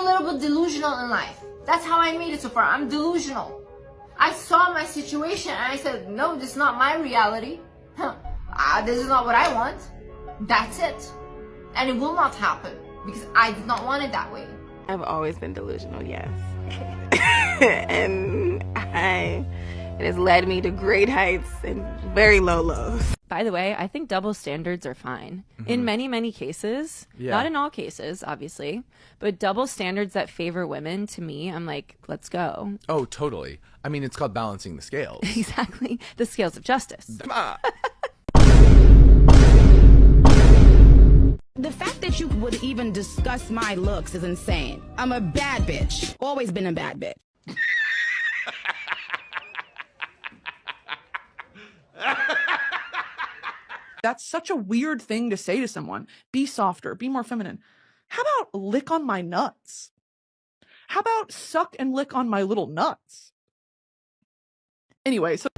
a little bit delusional in life. That's how I made it so far. I'm delusional. I saw my situation and I said, no, this is not my reality. This is not what I want. That's it. And it will not happen because I did not want it that way. I've always been delusional, yes. And it has led me to great heights and very low lows. By the way, I think double standards are fine. In many, many cases. Yeah. Not in all cases, obviously. But double standards that favor women, to me, I'm like, let's go. Oh, totally. I mean, it's called balancing the scales. Exactly. The scales of justice. The fact that you would even discuss my looks is insane. I'm a bad bitch. Always been a bad bitch. That's such a weird thing to say to someone. Be softer, be more feminine. How about lick on my nuts? How about suck and lick on my little nuts? Anyway, So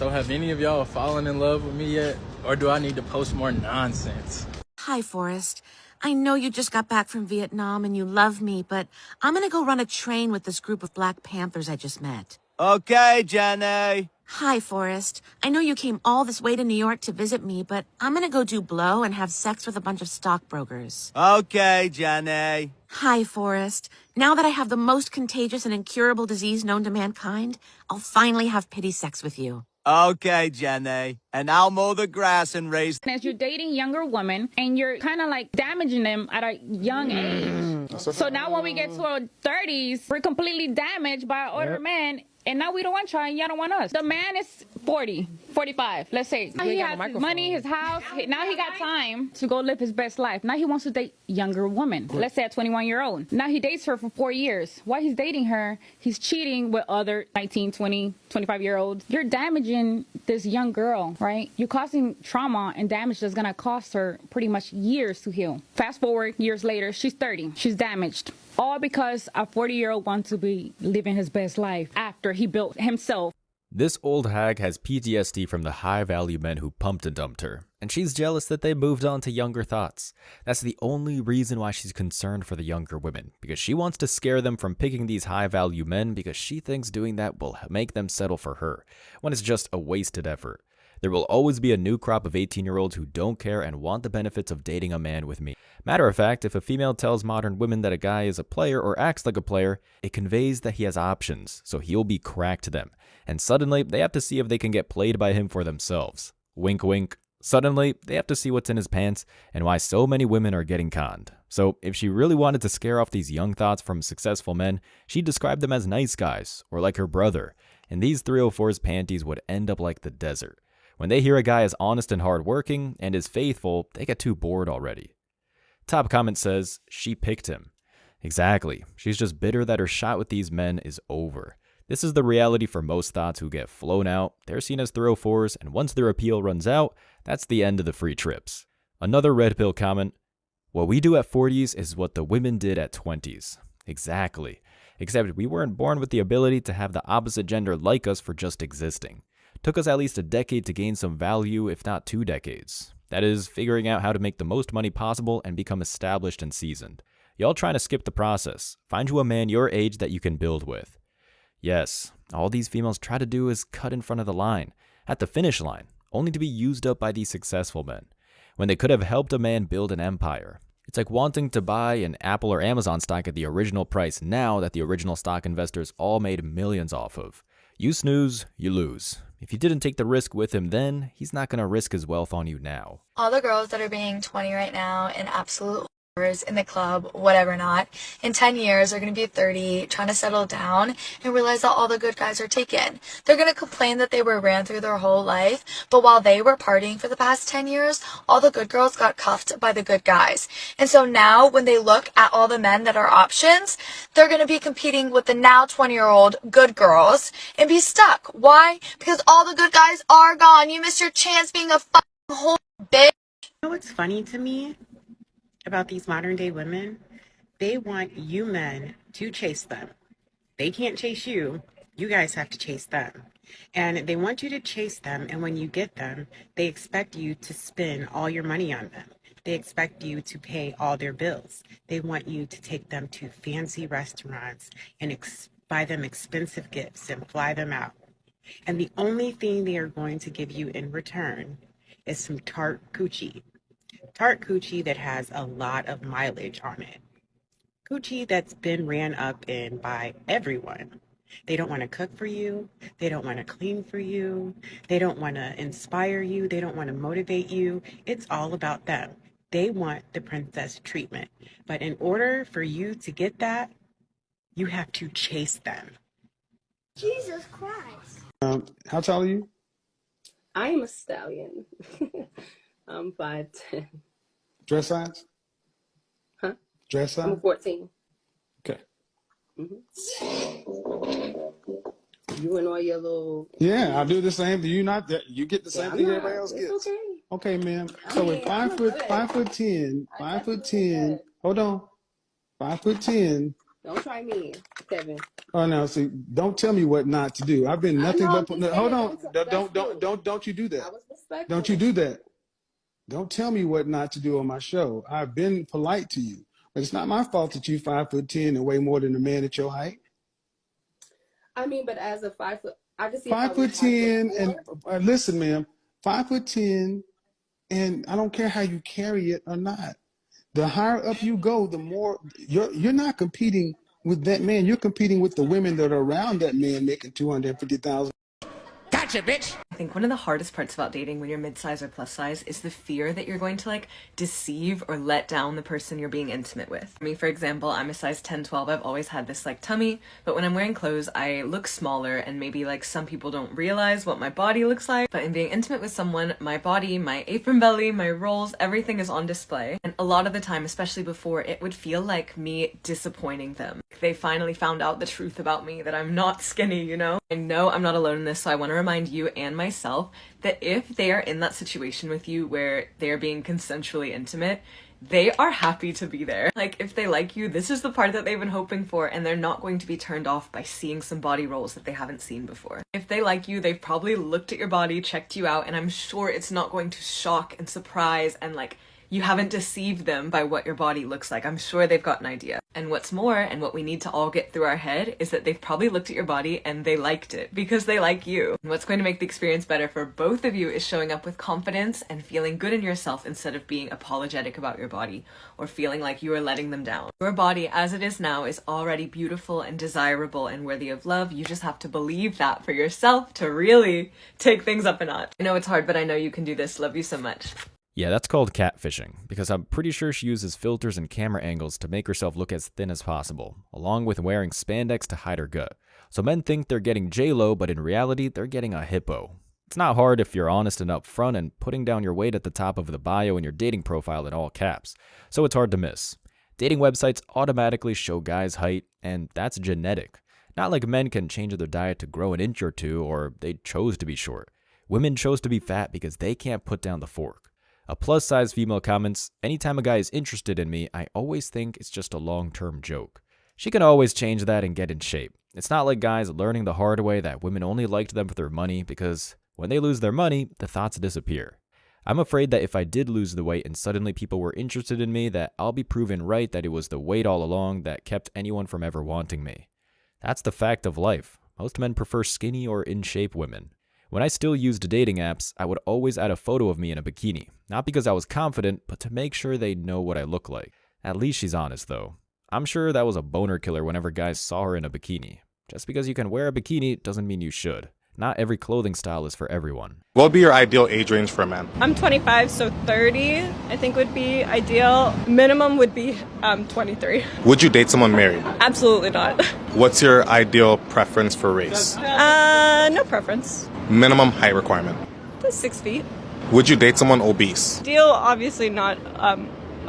have any of y'all fallen in love with me yet? Or do I need to post more nonsense? Hi, Forrest. I know you just got back from Vietnam and you love me, but I'm gonna go run a train with this group of Black Panthers I just met. Okay, Jenny. Hi, Forrest. I know you came all this way to New York to visit me, but I'm gonna go do blow and have sex with a bunch of stockbrokers. Okay, Jenny. Hi, Forrest. Now that I have the most contagious and incurable disease known to mankind, I'll finally have pity sex with you. Okay, Jenny. And I'll mow the grass and raise... As you're dating younger women and you're kind of like damaging them at a young age. So now when we get to our 30s, we're completely damaged by older men. And now we don't want y'all and y'all don't want us. The man is 40, 45, let's say. He has his money, his house. Now he got time to go live his best life. Now he wants to date younger women. Let's say a 21-year-old. Now he dates her for 4 years. While he's dating her, he's cheating with other 19, 20, 25-year-olds. You're damaging this young girl, right? You're causing trauma and damage that's going to cost her pretty much years to heal. Fast forward years later, she's 30. She's damaged. All because a 40-year-old wants to be living his best life after he built himself. This old hag has PTSD from the high-value men who pumped and dumped her, and she's jealous that they moved on to younger thoughts. That's the only reason why she's concerned for the younger women, because she wants to scare them from picking these high-value men because she thinks doing that will make them settle for her, when it's just a wasted effort. There will always be a new crop of 18-year-olds who don't care and want the benefits of dating a man with me. Matter of fact, if a female tells modern women that a guy is a player or acts like a player, it conveys that he has options, so he'll be cracked to them. And suddenly, they have to see if they can get played by him for themselves. Wink wink. Suddenly, they have to see what's in his pants and why so many women are getting conned. So, if she really wanted to scare off these young thoughts from successful men, she'd describe them as nice guys, or like her brother. And these 304's panties would end up like the desert. When they hear a guy is honest and hardworking and is faithful, they get too bored already. Top comment says, she picked him. Exactly. She's just bitter that her shot with these men is over. This is the reality for most thoughts who get flown out. They're seen as 304s, and once their appeal runs out, that's the end of the free trips. Another red pill comment, what we do at 40s is what the women did at 20s. Exactly. Except we weren't born with the ability to have the opposite gender like us for just existing. Took us at least a decade to gain some value, if not 2 decades. That is, figuring out how to make the most money possible and become established and seasoned. Y'all trying to skip the process. Find you a man your age that you can build with. Yes, all these females try to do is cut in front of the line, at the finish line, only to be used up by these successful men, when they could have helped a man build an empire. It's like wanting to buy an Apple or Amazon stock at the original price now that the original stock investors all made millions off of. You snooze, you lose. If you didn't take the risk with him then, he's not going to risk his wealth on you now. All the girls that are being 20 right now and absolute in the club, whatever not, in 10 years are going to be 30, trying to settle down and realize that all the good guys are taken. They're going to complain that they were ran through their whole life, but while they were partying for the past 10 years, all the good girls got cuffed by the good guys. And so now when they look at all the men that are options, they're going to be competing with the now 20-year-old good girls and be stuck. Why? Because all the good guys are gone. You missed your chance being a fucking whole bitch. You know what's funny to me about these modern day women? They want you men to chase them. They can't chase you. You guys have to chase them. And they want you to chase them, and when you get them, they expect you to spend all your money on them. They expect you to pay all their bills. They want you to take them to fancy restaurants and buy them expensive gifts and fly them out. And the only thing they are going to give you in return is some Tarte coochie. Tarte coochie that has a lot of mileage on it. Coochie that's been ran up in by everyone. They don't want to cook for you. They don't want to clean for you. They don't want to inspire you. They don't want to motivate you. It's all about them. They want the princess treatment. But in order for you to get that, you have to chase them. Jesus Christ. How tall are you? I am a stallion. I'm 5'10". Dress size? Huh? Dress size? I'm 14. Okay. You and all your little... Yeah, I do the same. Do you not? You get the same thing everybody else It's gets. okay. Okay, ma'am. So at 5'10", hold on. 5'10". Don't try me, Kevin. Oh no, see, don't tell me what not to do. I've been nothing but hold on. Don't you do that. Don't you do that. Don't tell me what not to do on my show. I've been polite to you. But it's not my fault that you 5'10" and weigh more than a man at your height. I mean, but as a 5 foot, I can see 5'10", and listen, ma'am, 5'10", and I don't care how you carry it or not. The higher up you go, the more you're not competing with that man. You're competing with the women that are around that man making $250,000. Gotcha, bitch! I think one of the hardest parts about dating when you're mid-size or plus size is the fear that you're going to like deceive or let down the person you're being intimate with. I mean, for example, I'm a size 10, 12. I've always had this like tummy, but when I'm wearing clothes, I look smaller and maybe like some people don't realize what my body looks like. But in being intimate with someone, my body, my apron belly, my rolls, everything is on display. And a lot of the time, especially before, it would feel like me disappointing them. They finally found out the truth about me, that I'm not skinny, you know? I know I'm not alone in this, so I want to remind you and myself that if they are in that situation with you where they're being consensually intimate, they are happy to be there. Like, if they like you, this is the part that they've been hoping for, and they're not going to be turned off by seeing some body rolls that they haven't seen before. If they like you, they've probably looked at your body, checked you out, and I'm sure it's not going to shock and surprise and like, you haven't deceived them by what your body looks like. I'm sure they've got an idea. And what's more, and what we need to all get through our head, is that they've probably looked at your body and they liked it because they like you. And what's going to make the experience better for both of you is showing up with confidence and feeling good in yourself instead of being apologetic about your body or feeling like you are letting them down. Your body, as it is now, is already beautiful and desirable and worthy of love. You just have to believe that for yourself to really take things up a notch. I know it's hard, but I know you can do this. Love you so much. Yeah, that's called catfishing, because I'm pretty sure she uses filters and camera angles to make herself look as thin as possible, along with wearing spandex to hide her gut. So men think they're getting J-Lo, but in reality, they're getting a hippo. It's not hard if you're honest and upfront and putting down your weight at the top of the bio in your dating profile in all caps, so it's hard to miss. Dating websites automatically show guys' height, and that's genetic. Not like men can change their diet to grow an inch or two, or they chose to be short. Women chose to be fat because they can't put down the fork. A plus-size female comments, anytime a guy is interested in me, I always think it's just a long-term joke. She can always change that and get in shape. It's not like guys learning the hard way that women only liked them for their money, because when they lose their money, the thoughts disappear. I'm afraid that if I did lose the weight and suddenly people were interested in me, that I'll be proven right that it was the weight all along that kept anyone from ever wanting me. That's the fact of life. Most men prefer skinny or in-shape women. When I still used dating apps, I would always add a photo of me in a bikini. Not because I was confident, but to make sure they know what I look like. At least she's honest, though. I'm sure that was a boner killer whenever guys saw her in a bikini. Just because you can wear a bikini doesn't mean you should. Not every clothing style is for everyone. What would be your ideal age range for a man? I'm 25, so 30 I think would be ideal. Minimum would be 23. Would you date someone married? Absolutely not. What's your ideal preference for race? No preference. Minimum height requirement? 6 feet. Would you date someone obese? Ideal, obviously not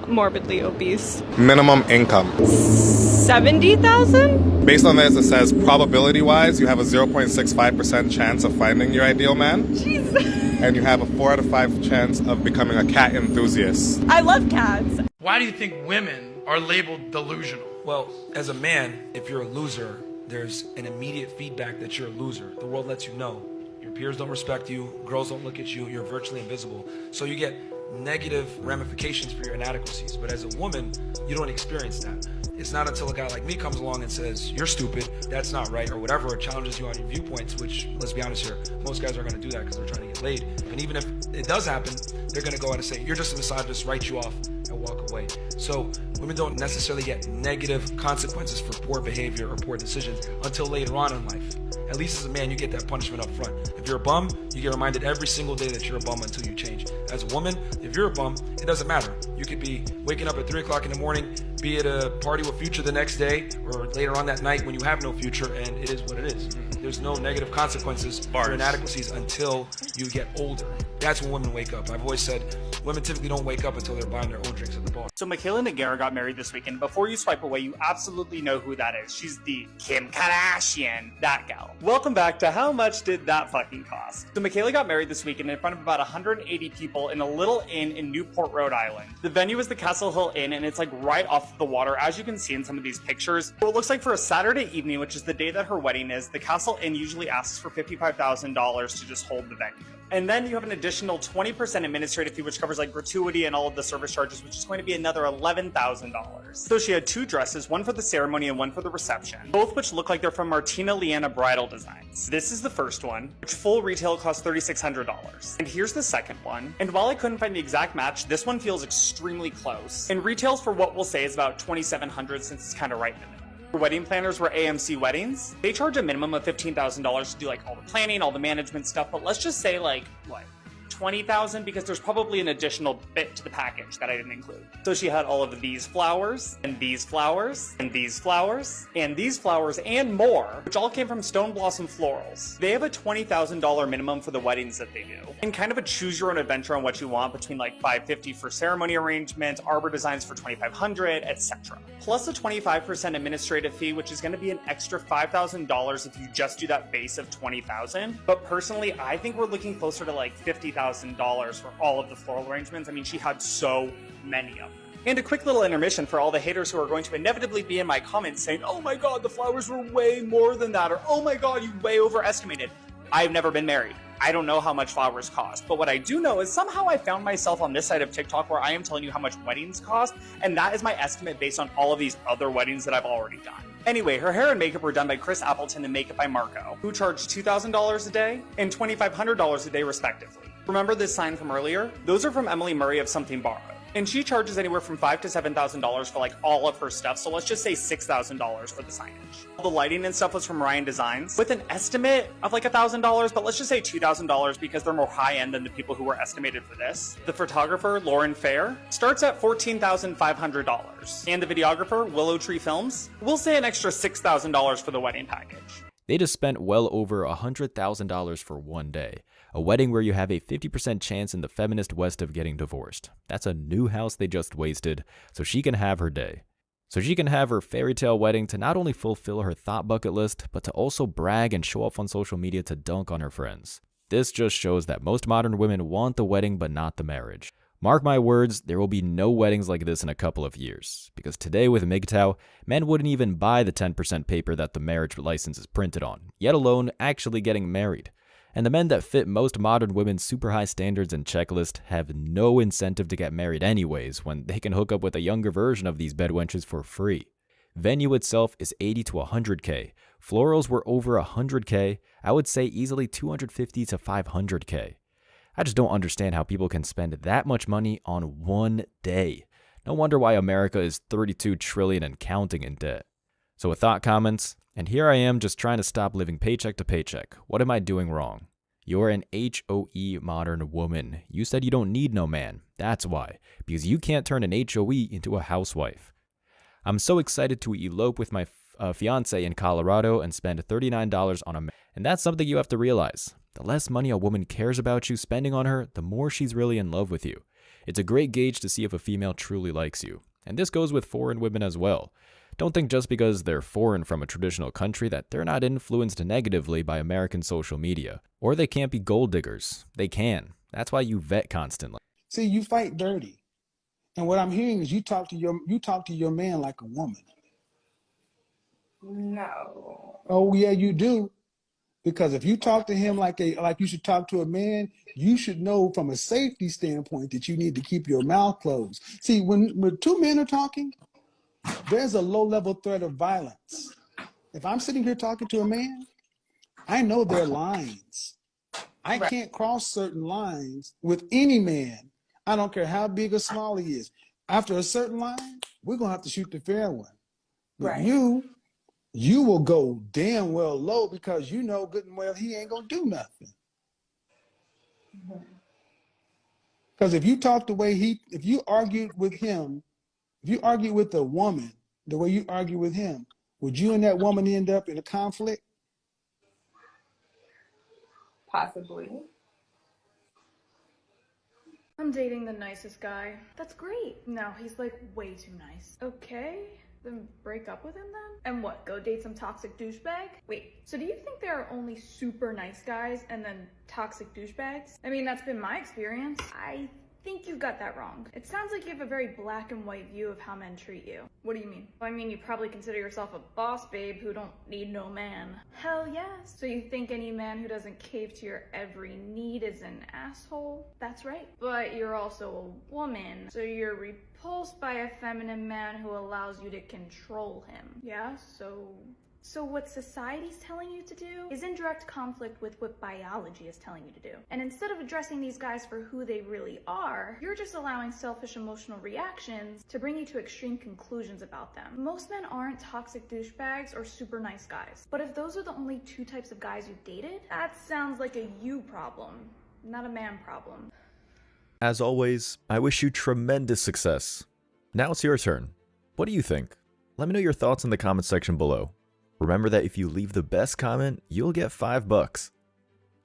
morbidly obese. Minimum income? 70,000? Based on this, it says probability-wise, you have a 0.65% chance of finding your ideal man. Jeez. And you have a 4 out of 5 chance of becoming a cat enthusiast. I love cats. Why do you think women are labeled delusional? Well, as a man, if you're a loser, there's an immediate feedback that you're a loser. The world lets you know. Your peers don't respect you, girls don't look at you, you're virtually invisible. So you get negative ramifications for your inadequacies. But as a woman, you don't experience that. It's not until a guy like me comes along and says, you're stupid, that's not right, or whatever, or challenges you on your viewpoints, which, let's be honest here, most guys are going to do that because they're trying to get laid. And even if it does happen, they're going to go out and say, you're just a misogynist, write you off, and walk away. So women don't necessarily get negative consequences for poor behavior or poor decisions until later on in life. At least as a man, you get that punishment up front. If you're a bum, you get reminded every single day that you're a bum until you change. As a woman, if you're a bum, it doesn't matter. You could be waking up at 3 o'clock in the morning, be at a party with Future the next day, or later on that night when you have no future, and it is what it is. There's no negative consequences for inadequacies until you get older. That's when women wake up. I've always said women typically don't wake up until they're buying their own drinks at the bar. So Michaela Nogueira got married this weekend. Before you swipe away, you absolutely know who that is. She's the Kim Kardashian, that gal. Welcome back to How Much Did That Fucking Cost? So Michaela got married this weekend in front of about 180 people in a little inn in Newport, Rhode Island. The venue is the Castle Hill Inn, and it's like right off the water, as you can see in some of these pictures. So it looks like for a Saturday evening, which is the day that her wedding is, the Castle Inn usually asks for $55,000 to just hold the venue. And then you have an additional 20% administrative fee, which covers like gratuity and all of the service charges, which is going to be another $11,000. So she had 2 dresses, one for the ceremony and one for the reception, both which look like they're from Martina Liana Bridal Designs. This is the first one, which full retail costs $3,600. And here's the second one. And while I couldn't find the exact match, this one feels extremely close. And retails for what we'll say is about $2,700 since it's kind of right in the middle. Wedding planners were AMC Weddings. They charge a minimum of $15,000 to do like all the planning, all the management stuff, but let's just say like, what, $20,000, because there's probably an additional bit to the package that I didn't include. So she had all of these flowers, and these flowers, and these flowers, and these flowers, and more, which all came from Stone Blossom Florals. They have a $20,000 minimum for the weddings that they do, and kind of a choose your own adventure on what you want, between like $550 for ceremony arrangements, arbor designs for $2,500, etc. Plus a 25% administrative fee, which is going to be an extra $5,000 if you just do that base of $20,000. But personally, I think we're looking closer to like $50,000 for all of the floral arrangements. I mean, she had so many of them. And a quick little intermission for all the haters who are going to inevitably be in my comments saying, oh my god, the flowers were way more than that, or oh my god, you way overestimated. I've never been married. I don't know how much flowers cost, but what I do know is somehow I found myself on this side of TikTok where I am telling you how much weddings cost, and that is my estimate based on all of these other weddings that I've already done. Anyway, her hair and makeup were done by Chris Appleton and makeup by Marco, who charged $2,000 a day and $2,500 a day respectively. Remember this sign from earlier? Those are from Emily Murray of Something Borrowed. And she charges anywhere from $5,000 to $7,000 for like all of her stuff, so let's just say $6,000 for the signage. All the lighting and stuff was from Ryan Designs, with an estimate of like $1,000, but let's just say $2,000 because they're more high-end than the people who were estimated for this. The photographer, Lauren Fair, starts at $14,500. And the videographer, Willow Tree Films, we'll say an extra $6,000 for the wedding package. They just spent well over $100,000 for one day. A wedding where you have a 50% chance in the feminist West of getting divorced. That's a new house they just wasted, so she can have her day. So she can have her fairy tale wedding to not only fulfill her thought bucket list, but to also brag and show off on social media to dunk on her friends. This just shows that most modern women want the wedding but not the marriage. Mark my words, there will be no weddings like this in a couple of years. Because today with MGTOW, men wouldn't even buy the 10% paper that the marriage license is printed on, yet alone actually getting married. And the men that fit most modern women's super high standards and checklist have no incentive to get married anyways when they can hook up with a younger version of these bedwenches for free. Venue itself is $80,000 to $100,000. Florals were over $100,000. I would say easily $250,000 to $500,000. I just don't understand how people can spend that much money on one day. No wonder why America is $32 trillion and counting in debt. So with thought comments, and here I am just trying to stop living paycheck to paycheck. What am I doing wrong? You're an HOE modern woman. You said you don't need no man. That's why. Because you can't turn an HOE into a housewife. I'm so excited to elope with my fiance in Colorado and spend $39 on a man. And that's something you have to realize. The less money a woman cares about you spending on her, the more she's really in love with you. It's a great gauge to see if a female truly likes you. And this goes with foreign women as well. Don't think just because they're foreign from a traditional country that they're not influenced negatively by American social media. Or they can't be gold diggers. They can. That's why you vet constantly. See, you fight dirty. And what I'm hearing is you talk to your man like a woman. No. Oh yeah, you do. Because if you talk to him like you should talk to a man, you should know from a safety standpoint that you need to keep your mouth closed. See, when two men are talking, there's a low-level threat of violence. If I'm sitting here talking to a man, I know their lines. I can't cross certain lines with any man. I don't care how big or small he is. After a certain line, we're going to have to shoot the fair one. But you will go damn well low because you know good and well he ain't going to do nothing. Because if you talk the way if you argued with him, if you argue with a woman the way you argue with him, would you and that woman end up in a conflict? Possibly. I'm dating the nicest guy. That's great. No, he's like way too nice. Okay, then break up with him then? And what, go date some toxic douchebag? Wait, so do you think there are only super nice guys and then toxic douchebags? I mean, that's been my experience. I think you've got that wrong. It sounds like you have a very black and white view of how men treat you. What do you mean? I mean, you probably consider yourself a boss babe who don't need no man. Hell yes. So you think any man who doesn't cave to your every need is an asshole? That's right. But you're also a woman, so you're repulsed by a feminine man who allows you to control him. Yeah, So what society's telling you to do is in direct conflict with what biology is telling you to do. And instead of addressing these guys for who they really are, you're just allowing selfish emotional reactions to bring you to extreme conclusions about them. Most men aren't toxic douchebags or super nice guys. But if those are the only two types of guys you've dated, that sounds like a you problem, not a man problem. As always, I wish you tremendous success. Now it's your turn. What do you think? Let me know your thoughts in the comment section below. Remember that if you leave the best comment, you'll get $5.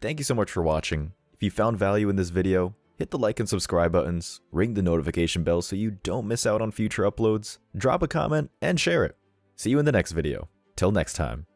Thank you so much for watching. If you found value in this video, hit the like and subscribe buttons, ring the notification bell so you don't miss out on future uploads, drop a comment, and share it. See you in the next video. Till next time.